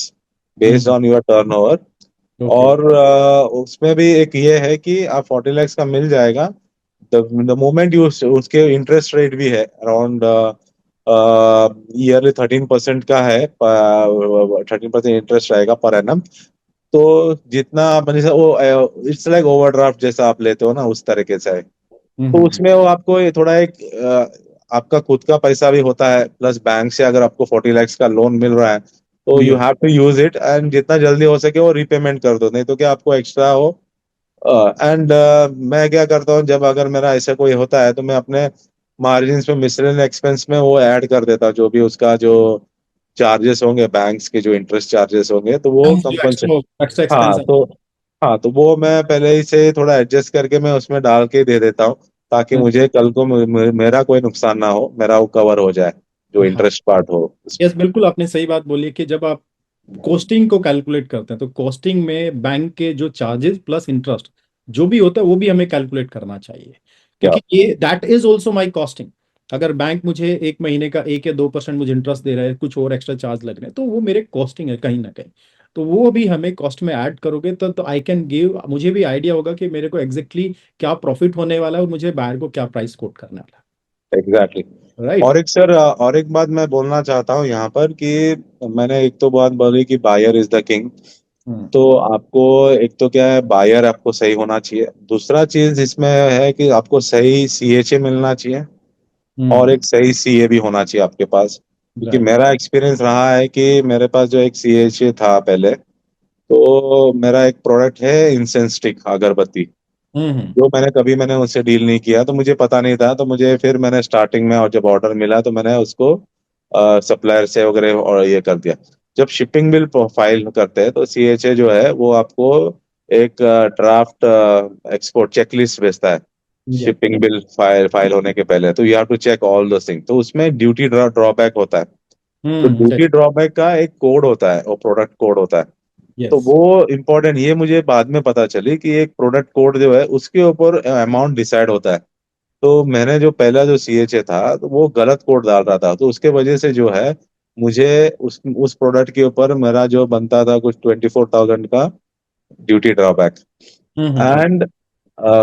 based hmm. On your turnover. Okay. और उसमें भी एक ये है कि आप 40 lakhs का मिल जाएगा द मोमेंट यू, उसके इंटरेस्ट रेट भी है अराउंड ईयरली 13% का है, 13% इंटरेस्ट रहेगा पर एनम। तो जितना आप जैसे वो इट्स लाइक ओवरड्राफ्ट जैसा आप लेते हो ना, उस तरीके से है। तो हम्म। उसमें वो आपको ये थोड़ा एक आपका खुद का पैसा भी होता है, प्लस बैंक से अगर आपको 40 lakhs का लोन मिल रहा है तो you yes. Have to use it, and जितना जल्दी हो सके वो रीपेमेंट कर दो, नहीं तो क्या आपको एक्स्ट्रा हो। एंड मैं क्या करता हूँ, जब अगर मेरा ऐसा कोई होता है तो मैं अपने मार्जिन में मिसलेनियस एक्सपेंस में वो ऐड कर देता हूँ, जो भी उसका जो चार्जेस होंगे, बैंक्स के जो इंटरेस्ट चार्जेस होंगे, तो वो जो कंपलसरी। एक्स्ट्रा एक्स्ट्रा हाँ एक्सपेंस है। तो हाँ तो वो मैं पहले ही से थोड़ा एडजस्ट करके मैं उसमें डाल के दे देता हूँ, ताकि मुझे कल को मेरा कोई नुकसान ना हो, मेरा वो कवर हो जाए, जो हाँ। इंटरेस्ट पार्ट हो उसमें। यस, बिल्कुल, आपने सही बात बोली है कि जब आप कॉस्टिंग को कैलकुलेट करते हैं तो कॉस्टिंग में बैंक के जो चार्जेस प्लस इंटरेस्ट जो भी होता है वो भी हमें कैलकुलेट करना चाहिए, क्या? क्योंकि ये that is also my costing. अगर बैंक मुझे 1 महीने का 1 या 2% मुझे इंटरेस्ट दे रहा है, कुछ और एक्स्ट्रा चार्ज लग रहे हैं, तो वो मेरे कॉस्टिंग है कहीं ना कहीं। तो वो भी हमें कॉस्ट में ऐड करोगे तो आई कैन गिव, मुझे भी आइडिया होगा कि मेरे को एग्जैक्टली क्या प्रॉफिट होने वाला है और मुझे बायर को क्या प्राइस कोट करने वाला एग्जैक्टली। है। राइट। और एक सर, और एक बात मैं बोलना चाहता हूँ यहाँ पर कि मैंने एक तो बात बोली कि बायर इज द किंग। हम्म तो आपको एक तो क्या है, बायर आपको सही होना चाहिए, दूसरा चीज इसमें है कि आपको सही सीएचए मिलना चाहिए, और हम्म। एक सही सीए भी होना चाहिए आपके पास। क्योंकि राइट। मेरा एक्सपीरियंस रहा है कि मेरे पास जो एक सीएचए था पहले, तो मेरा एक प्रोडक्ट है इंसेंस स्टिक अगरबत्ती, हम्म। जो मैंने उससे डील नहीं किया, तो मुझे पता नहीं था। तो मुझे फिर मैंने स्टार्टिंग में, और जब ऑर्डर मिला तो मैंने उसको सप्लायर से वगैरह और ये कर दिया। जब शिपिंग बिल फाइल करते हैं तो सीएचए जो है वो आपको एक ड्राफ्ट एक्सपोर्ट चेकलिस्ट भेजता है, या। शिपिंग बिल फाइल फाइल होने के पहले। तो you have to check all दो थिंग, तो उसमें ड्यूटी ड्रॉबैक होता है। तो राइट। ड्यूटी ड्रॉबैक का एक कोड होता है, वो प्रोडक्ट कोड होता है। तो यस। वो इम्पोर्टेंट, ये मुझे बाद में पता चली कि एक प्रोडक्ट कोड जो है उसके ऊपर अमाउंट डिसाइड होता है। तो मैंने जो पहला जो सीएचए था, तो वो गलत कोड डाल रहा था, तो उसके वजह से जो है मुझे उस प्रोडक्ट के ऊपर मेरा जो बनता था कुछ 24,000 का duty drawback, and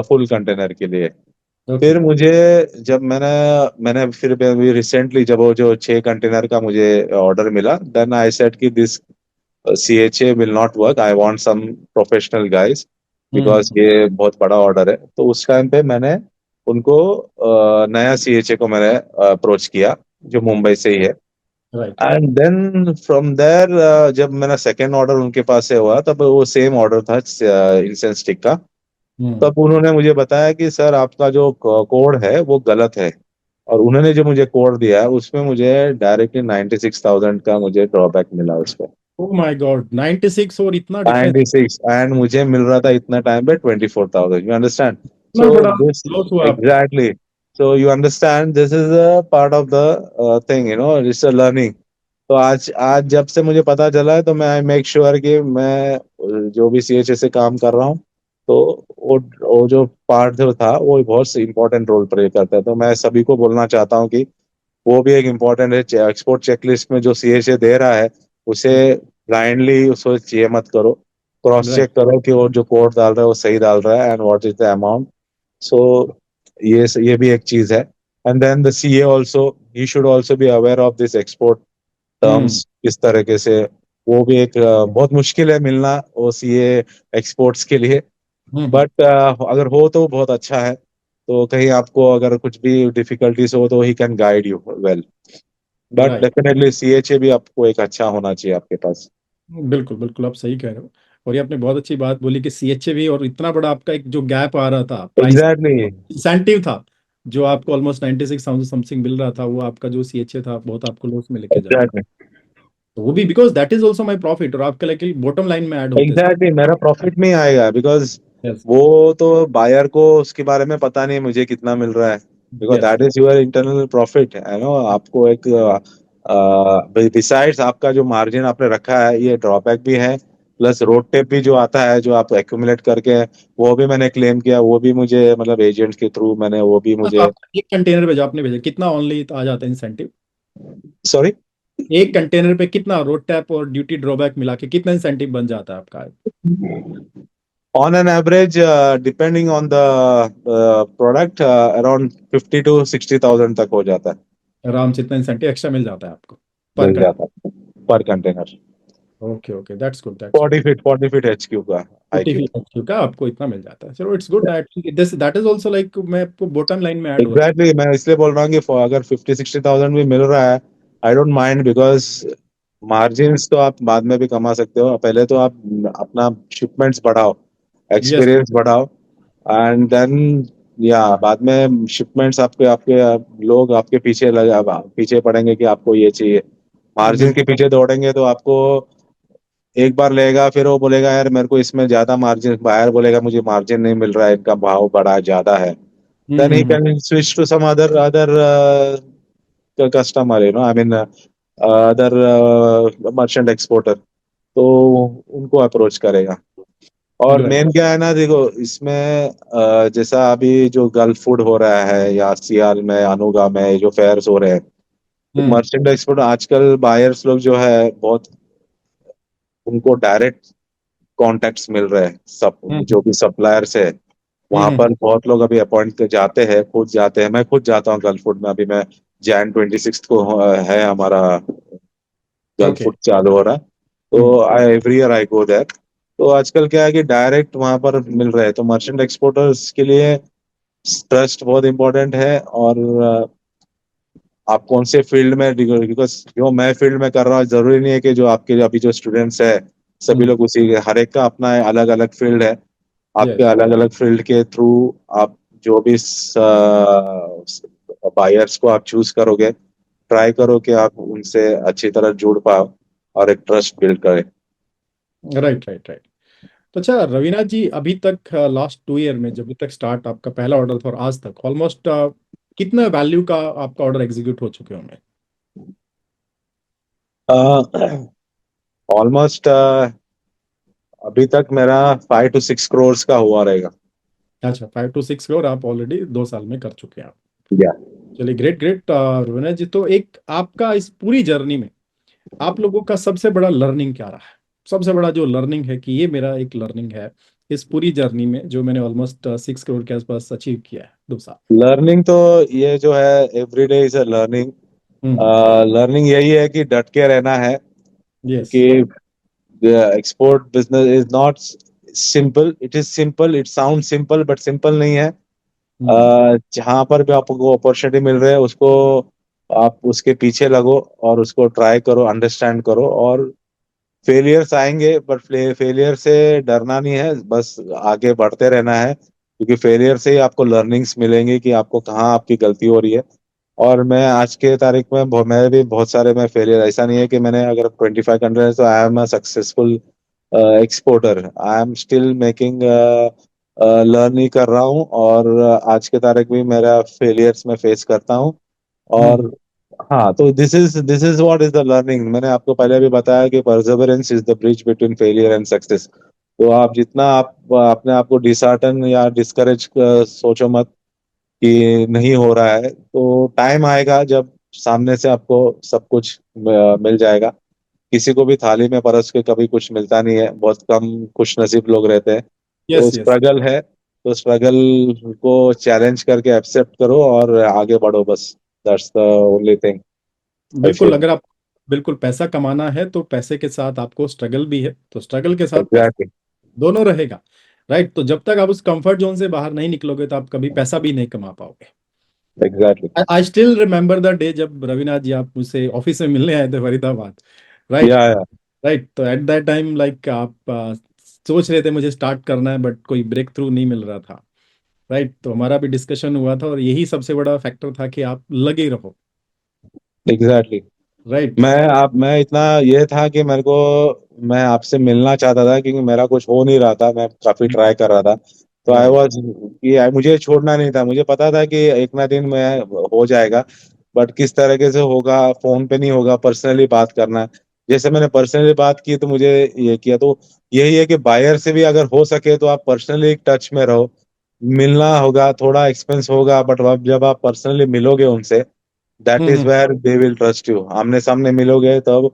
full container के लिए। ओके। फिर मुझे, जब मैंने फिर अभी रिसेंटली जब वो जो 6 कंटेनर का मुझे ऑर्डर मिला, देन आई सेड कि this CHA will not work, I want some professional guys, because hmm. ये बहुत बड़ा ऑर्डर है। तो उस टाइम पे मैंने उनको नया सीएचए को मैंने अप्रोच किया, जो मुंबई से ही है। Right. And then from there, जब मेरा सेकेंड ऑर्डर उनके पास से हुआ, तब वो सेम ऑर्डर था इंसेंस स्टिक का। हम्म। तब उन्होंने मुझे बताया कि सर आपका जो कोड है वो गलत है, और उन्होंने जो मुझे कोड दिया है उसमें मुझे डायरेक्टली 96,000 का मुझे ड्रॉबैक मिला उसका। ओ माय गॉड, 96 और इतना डिफरेंस, 96, एंड मुझे मिल रहा था इतना टाइम पे 24,000, यू अंडरस्टैंड। सो इतना बड़ा दिस, लॉस हुआ आपका। Exactly, so you understand, this is a part of the thing, it's a learning. तो आज आज जब से मुझे पता चला है, तो मैं आई मेक श्योर कि मैं जो भी सीएचए से काम कर रहा हूँ, तो वो जो पार्ट जो था वो बहुत इंपॉर्टेंट रोल प्ले करता है। तो मैं सभी को बोलना चाहता हूँ कि वो भी एक इम्पोर्टेंट है, एक्सपोर्ट चेकलिस्ट में जो सीएचए दे रहा है उसे ब्लाइंडली उसको चाहिए मत करो, क्रॉस राइट। चेक करो कि वो जो कोड डाल रहा है वो सही डाल रहा है, and what is the amount. So ये भी एक चीज है। And then the CA also, he should also be aware of this export hmm. Terms, किस तरीके से। वो भी एक बहुत मुश्किल है मिलना, वो सीए एक्सपोर्ट्स के लिए। हम्म। बट अगर हो तो बहुत अच्छा है। तो कहीं आपको अगर कुछ भी डिफिकल्टीज हो तो he can guide you well. But right. Definitely CHA भी आपको एक अच्छा होना चाहिए आपके पास। बिल्कुल बिल्कुल, आप सही कह रहे हो। और ये आपने बहुत अच्छी बात बोली कि सीएचए भी, और इतना बड़ा आपका एक जो गैप आ रहा था प्राइस, एग्जैक्टली। इंसेंटिव था जो आपको ऑलमोस्ट 96,000 समथिंग मिल रहा था, वो आपका जो सीएचए था बहुत आपको लॉस में लेके जा रहा था। एग्जैक्टली। तो वो भी because that is also my profit, और आपके लाइक बॉटम लाइन में ऐड होते। एग्जैक्टली मेरा प्रॉफिट में ही आएगा, बिकॉज यस वो तो बायर को उसके बारे में पता नहीं मुझे कितना मिल रहा है, because yes. That is your internal profit है नो। आपको एक बिसाइड्स आपका जो मार्जिन आपने रखा है, ये ड्रॉबैक भी है, प्लस रोड टेप भी जो आता है जो आप एक्यूमुलेट करके, वो भी मैंने क्लेम किया, वो भी मुझे मतलब एजेंट्स के थ्रू मैंने वो भी तो मुझे। आप एक कंटेनर भेजा, आपने भेजा कितना ऑनली आ जाता है इंसेंटिव? सॉरी। एक कंटेनर पे कितना रोड टैप और ड्यूटी ड्रॉबैक मिला के कितना इंसेंटिव बन जाता है आपका? On an average, depending on the product, around 50 to 60,000 तक हो जाता है, आराम से इतना इंसेंटिव एक्स्ट्रा मिल जाता है आपको पर मिल जाता है पर container. Okay okay, that's good that's good. 40 feet HQ का, 50 IQ। फीट का आपको इतना मिल जाता है, चलो it's good that that is also like मैं आपको बॉटम लाइन में ऐड हो रहा एग्जैक्टली, मैं इसलिए बोल रहा हूँ कि अगर 50 60,000 भी मिल रहा है, I don't mind, because margins तो आप बाद में भी कमा सकते हो, पहले तो आप अपना शिपमेंट्स बढ़ाओ, है। यस। एक्सपीरियंस बढ़ाओ, एंड देन या बाद में शिपमेंट्स आपके आपके लोग आपके पीछे पीछे पड़ेंगे कि आपको ये चाहिए। मार्जिन के बिल्कुल। पीछे दौड़ेंगे तो आपको एक बार लेगा, फिर वो बोलेगा यार मेरे को इसमें ज्यादा मार्जिन, बायर बोलेगा मुझे मार्जिन नहीं मिल रहा है, इनका भाव बड़ा ज्यादा है, then he hmm. can switch to some other customer, I mean, other merchant exporter, तो उनको अप्रोच करेगा। और राइट। मेन क्या है ना, देखो इसमें जैसा अभी जो गल्फ फूड हो रहा है या सियाल में अनुगा में जो फेयर्स हो रहे हैं, तो हम्म मर्चेंट एक्सपोर्ट आजकल बायर्स लोग जो है बहुत, उनको डायरेक्ट कॉन्टेक्ट्स मिल रहे हैं, सब हम्म जो भी सप्लायर्स है वहां हम्म। पर बहुत लोग अभी अपॉइंट जाते हैं, खुद जाते हैं, मैं खुद जाता हूँ गल्फ फूड में, अभी मैं Jan 26 को है हमारा गल्फ ओके। फूड चालू हो रहा है, तो hmm. I every year I go there. तो आजकल क्या है कि डायरेक्ट वहां पर मिल रहे हैं, तो मर्चेंट एक्सपोर्टर्स के लिए ट्रस्ट बहुत इंपॉर्टेंट है। और आप कौन से फील्ड में, बिकॉज जो मैं फील्ड में कर रहा हूँ जरूरी नहीं है कि जो आपके अभी जो स्टूडेंट्स है सभी हम्म। लोग उसी के, हर एक का अपना अलग अलग फील्ड है, आपके यस। अलग अलग फील्ड के थ्रू आप जो भी बायर्स को आप चूज करोगे, ट्राई करो कि आप उनसे अच्छी तरह जुड़ पाओ और एक ट्रस्ट बिल्ड करें। Right right right. तो अच्छा रवीना जी, अभी तक लास्ट 2 ईयर में जब तक स्टार्ट आपका पहला ऑर्डर था और आज तक ऑलमोस्ट कितना वैल्यू का आपका ऑर्डर एग्जीक्यूट हो चुके होंगे? ऑलमोस्ट अभी तक मेरा 5 to 6 करोड़ का हुआ रहेगा। अच्छा, 5 to 6 करोड़ आप ऑलरेडी 2 साल में कर चुके हैं आप। या चलिए ग्रेट ग्रेट रवीना जी, तो एक आपका इस पूरी जर्नी में आप लोगों का सबसे बड़ा लर्निंग क्या रहा है? सबसे बड़ा जो लर्निंग है कि ये मेरा एक लर्निंग है इस पूरी जर्नी में जो मैंने ऑलमोस्ट 6 करोड़ के आसपास अचीव किया है 2 साल। लर्निंग तो ये जो है every day is a learning. Hmm. Learning यही है कि डट के रहना है, यस। कि export business is not simple, it is simple, it sound simple but simple नहीं है। हम्म जहां पर भी आपको अपॉर्चुनिटी मिल रही है उसको आप उसके पीछे लगो और उसको ट्राई करो, अंडरस्टैंड करो, और फेलियर्स आएंगे बट फेलियर से डरना नहीं है, बस आगे बढ़ते रहना है, क्योंकि फेलियर से ही आपको लर्निंग्स मिलेंगी कि आपको कहाँ आपकी गलती हो रही है। और मैं आज के तारीख में मैं भी बहुत सारे मैं फेलियर, ऐसा नहीं है कि मैंने अगर 25 कंट्री है तो I am a successful exporter, I am still making, learn ही कर रहा हूँ, और आज के तारीख में मेरा फेलियर्स में फेस करता हूँ। और हम्म। हाँ, तो this is what is the learning, मैंने आपको पहले भी बताया कि Perseverance is the bridge between failure and success. तो आप जितना आप अपने आप को डिसहार्टन या डिस्करेज सोचो मत कि नहीं हो रहा है, तो टाइम आएगा जब सामने से आपको सब कुछ मिल जाएगा। किसी को भी थाली में परस के कभी कुछ मिलता नहीं है, बहुत कम खुश नसीब लोग रहते हैं, तो यस यस। स्ट्रगल है, तो स्ट्रगल को चैलेंज करके एक्सेप्ट करो और आगे बढ़ो, बस that's the only thing I बिल्कुल, फील। अगर आप बिल्कुल पैसा कमाना है तो पैसे के साथ आपको स्ट्रगल भी है, तो स्ट्रगल के साथ पैसा एग्जैक्टली। दोनों रहेगा। राइट, तो जब तक आप उस कंफर्ट जोन से बाहर नहीं निकलोगे तो आप कभी पैसा भी नहीं कमा पाओगे। Exactly. I still remember the day जब रविनाथ जी आप मुझसे ऑफिस में मिलने आए थे फरीदाबाद। राइट। या राइट। तो एट दैट टाइम लाइक आप सोच रहे थे मुझे स्टार्ट करना है, बट कोई ब्रेक थ्रू नहीं मिल रहा था। राइट। तो हमारा भी डिस्कशन हुआ था और यही सबसे बड़ा फैक्टर था कि आप लगे रहो। एग्जैक्टली। राइट। मैं इतना ये था कि मेरे को, मैं आपसे मिलना चाहता था क्योंकि मेरा कुछ हो नहीं रहा था, मैं काफी ट्राई कर रहा था। तो आई राइट। वाज कि मुझे छोड़ना नहीं था, मुझे पता था कि एक ना दिन मैं हो जाएगा। बट किस तरीके से होगा, फोन पे नहीं होगा, पर्सनली बात करना है। जैसे मैंने पर्सनली बात की तो मुझे ये किया, तो यही है कि बायर से भी अगर हो सके तो आप पर्सनली टच में रहो। मिलना होगा, थोड़ा एक्सपेंस होगा, बट जब आप पर्सनली मिलोगे उनसे, that is hmm. Where they will trust you. आमने सामने मिलोगे तब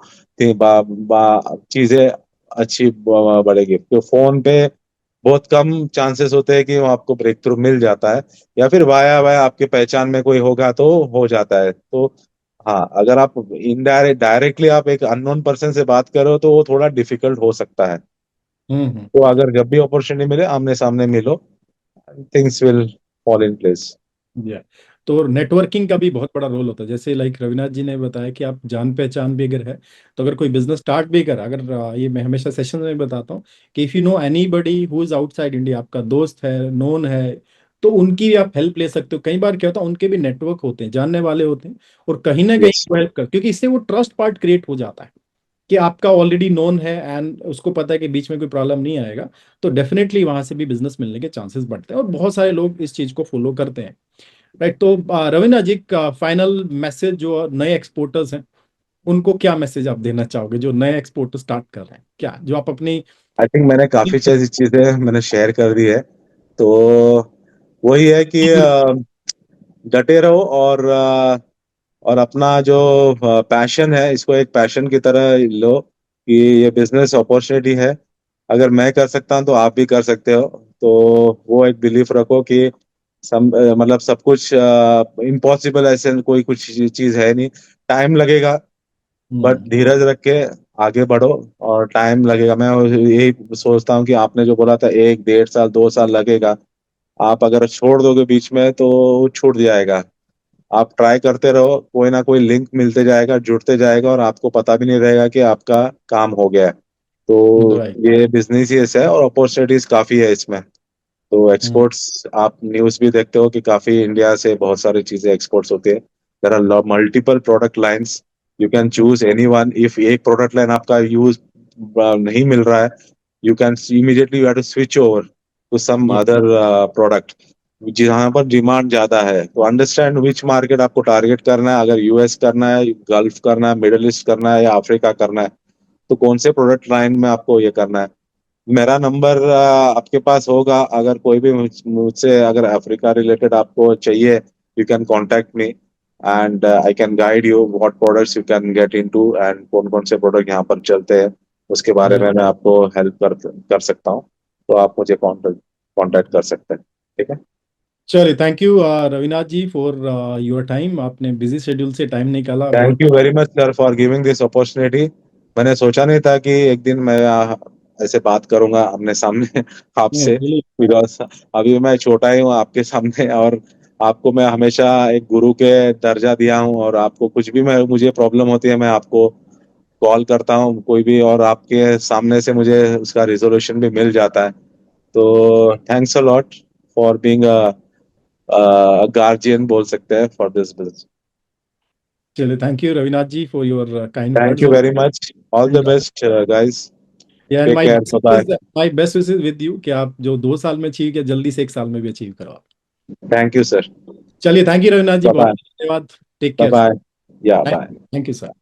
चीजें अच्छी बढ़ेगी। तो फोन पे बहुत कम चांसेस होते हैं कि वो आपको ब्रेक थ्रू मिल जाता है, या फिर वाया वाया आपके पहचान में कोई होगा तो हो जाता है। तो हाँ, अगर आप इनडायरेक्ट डायरेक्टली आप एक अननोन पर्सन से बात करो तो वो थोड़ा डिफिकल्ट हो सकता है। हम्म। तो अगर जब भी अपॉर्चुनिटी मिले, आमने सामने मिलो, things will fall in place. या तो नेटवर्किंग का भी बहुत बड़ा रोल होता है। जैसे लाइक रविनाथ जी ने बताया कि आप जान पहचान भी अगर है, तो अगर कोई बिजनेस स्टार्ट भी कर, अगर ये मैं हमेशा सेशन में बताता हूँ कि if you know anybody who is outside India, आपका दोस्त है, नोन है, तो उनकी भी आप हेल्प ले सकते हो। कई बार क्या होता है, उनके भी नेटवर्क होते हैं, जानने वाले होते हैं, और कहीं ना कहीं यस। वो हेल्प कर, क्योंकि इससे वो ट्रस्ट पार्ट क्रिएट हो जाता है कि आपका ऑलरेडी नोन है एंड उसको पता है कि बीच में कोई प्रॉब्लम नहीं आएगा। तो डेफिनेटली वहां से भी बिजनेस मिलने के चांसेस बढ़ते हैं, और बहुत सारे लोग इस चीज को फॉलो करते हैं। राइट। तो रविना जी का फाइनल मैसेज जो नए एक्सपोर्टर्स हैं, उनको क्या मैसेज आप देना चाहोगे, जो नए एक्सपोर्टर स्टार्ट कर रहे हैं, क्या जो आप अपनी। आई थिंक मैंने काफी चीजें मैंने शेयर कर दी है। तो वही है कि डटे रहो, और अपना जो पैशन है इसको एक पैशन की तरह लो कि ये बिजनेस अपॉर्चुनिटी है। अगर मैं कर सकता हूँ तो आप भी कर सकते हो। तो वो एक बिलीफ रखो कि मतलब सब कुछ इम्पॉसिबल ऐसे कोई कुछ चीज है नहीं। टाइम लगेगा, बट हम्म। धीरज रख के आगे बढ़ो। और टाइम लगेगा, मैं यही सोचता हूँ कि आपने जो बोला था 1 1.5 साल 2 साल लगेगा, आप अगर छोड़ दोगे बीच में तो वो छूट जाएगा। आप ट्राई करते रहो, कोई ना कोई लिंक मिलते जाएगा, जुड़ते जाएगा, और आपको पता भी नहीं रहेगा कि आपका काम हो गया है। तो राइट। ये बिजनेस ही ऐसा है, और अपॉर्चुनिटीज काफी है इसमें। तो हम्म। एक्सपोर्ट्स, आप न्यूज भी देखते हो कि काफी इंडिया से बहुत सारी चीजें एक्सपोर्ट्स होती है। There are multiple product lines, you can choose any one. If एक प्रोडक्ट लाइन आपका यूज नहीं मिल रहा है, you can immediately you have to switch over to some yes. Other product जहाँ पर डिमांड ज्यादा है। तो अंडरस्टैंड विच मार्केट आपको टारगेट करना है, अगर यूएस करना है, गल्फ करना है, मिडल ईस्ट करना है, या अफ्रीका करना है, तो कौन से प्रोडक्ट लाइन में आपको ये करना है। मेरा नंबर आपके पास होगा, अगर कोई भी मुझसे अगर अफ्रीका रिलेटेड आपको चाहिए, you can contact me, and I can guide you what products you can get into, and कौन कौन से प्रोडक्ट यहाँ पर चलते हैं, उसके बारे में मैं आपको हेल्प कर सकता हूँ। तो आप मुझे कांटेक्ट कांटेक्ट कर सकते हैं। ठीक है। चलिए, thank you Ravinath ji for your time. आपने बिजी शेड्यूल से टाइम निकाला, थैंक बहुत। You very much sir for giving this opportunity. मैंने सोचा नहीं था कि एक दिन मैं ऐसे बात करूंगा आमने सामने आपसे, रियली। बिकॉज अभी मैं छोटा ही हूँ आपके सामने, और आपको मैं हमेशा एक गुरु के दर्जा दिया हूँ, और आपको कुछ भी मैं मुझे प्रॉब्लम होती है मैं आपको कॉल करता हूँ कोई भी, और आपके सामने से मुझे उसका रिजोल्यूशन भी मिल जाता है। तो thanks a lot for being a guardian बोल सकते हैं फॉर दिस बिजनेस। चलिए, thank you Ravinath ji for your kind Thank words. you very much. All the and best, guys. And Take care. Bye bye. My best wishes with you कि आप जो 2 साल में achieve किया, जल्दी से 1 साल में भी अचीव करो आप। Thank you, sir. चलिए, thank you Ravinath ji, Bye बहुत bye. बहुत धन्यवाद। Take Bye care. bye. Yeah, bye. Thank you sir.